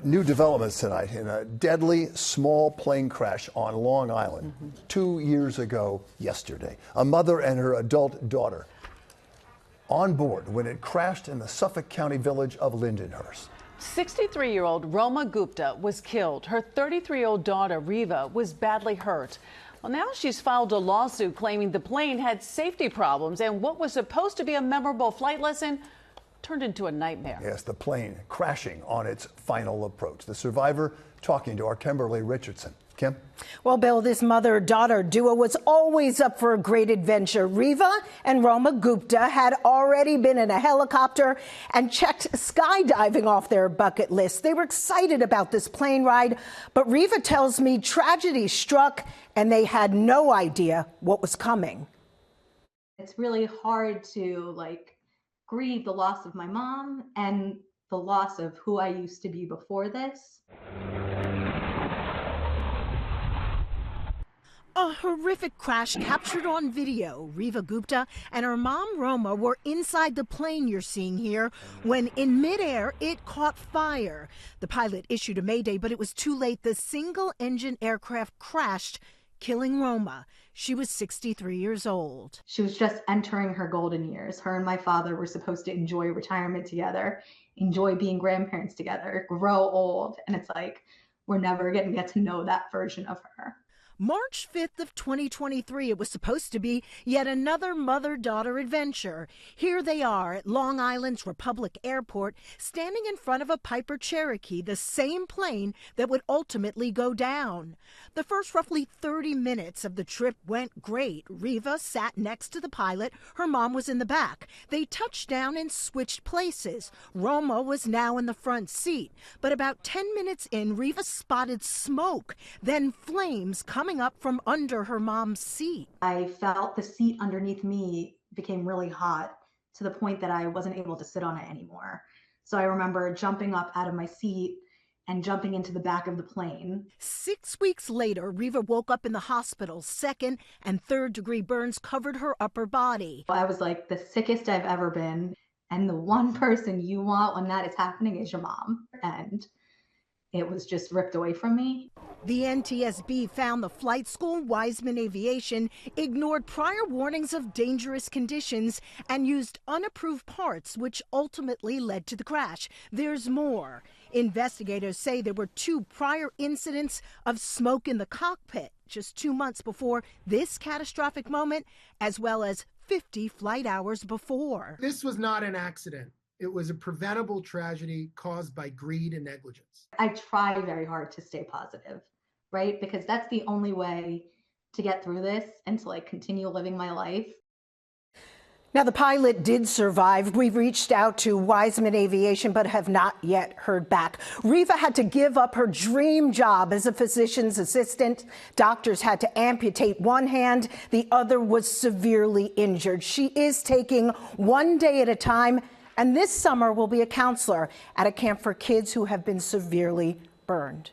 New developments tonight in a deadly small plane crash on Long Island 2 years ago yesterday. A mother and her adult daughter on board when it crashed in the Suffolk County village of Lindenhurst. 63-year-old Roma Gupta was killed. Her 33-year-old daughter, Riva, was badly hurt. Well, now she's filed a lawsuit claiming the plane had safety problems and what was supposed to be a memorable flight lesson turned into a nightmare. Yes, the plane crashing on its final approach. The survivor talking to our Kemberly Richardson. Kim? Well, Bill, this mother-daughter duo was always up for a great adventure. Riva and Roma Gupta had already been in a helicopter and checked skydiving off their bucket list. They were excited about this plane ride, but Riva tells me tragedy struck and they had no idea what was coming. It's really hard to grieve the loss of my mom and the loss of who I used to be before this. A horrific crash captured on video. Riva Gupta and her mom Roma were inside the plane you're seeing here when in midair it caught fire. The pilot issued a mayday, but it was too late. The single-engine aircraft crashed, killing Roma. She was 63 years old. She was just entering her golden years. Her and my father were supposed to enjoy retirement together, enjoy being grandparents together, grow old. And it's like, we're never going to get to know that version of her. March 5th of 2023, it was supposed to be yet another mother-daughter adventure. Here they are at Long Island's Republic Airport, standing in front of a Piper Cherokee, the same plane that would ultimately go down. The first roughly 30 minutes of the trip went great. Riva sat next to the pilot. Her mom was in the back. They touched down and switched places. Roma was now in the front seat. But about 10 minutes in, Riva spotted smoke, then flames coming up from under her mom's seat. I felt the seat underneath me became really hot to the point that I wasn't able to sit on it anymore. So I remember jumping up out of my seat and jumping into the back of the plane. 6 weeks later, Riva woke up in the hospital. 2nd and 3rd degree burns covered her upper body. I was like the sickest I've ever been. And the one person you want when that is happening is your mom. And it was just ripped away from me. The NTSB found the flight school, Wiseman Aviation, ignored prior warnings of dangerous conditions and used unapproved parts, which ultimately led to the crash. There's more. Investigators say there were 2 prior incidents of smoke in the cockpit just 2 months before this catastrophic moment, as well as 50 flight hours before. This was not an accident. It was a preventable tragedy caused by greed and negligence. I try very hard to stay positive, right? Because that's the only way to get through this and to continue living my life. Now, the pilot did survive. We've reached out to Wiseman Aviation, but have not yet heard back. Riva had to give up her dream job as a physician's assistant. Doctors had to amputate one hand. The other was severely injured. She is taking one day at a time, and this summer will be a counselor at a camp for kids who have been severely burned.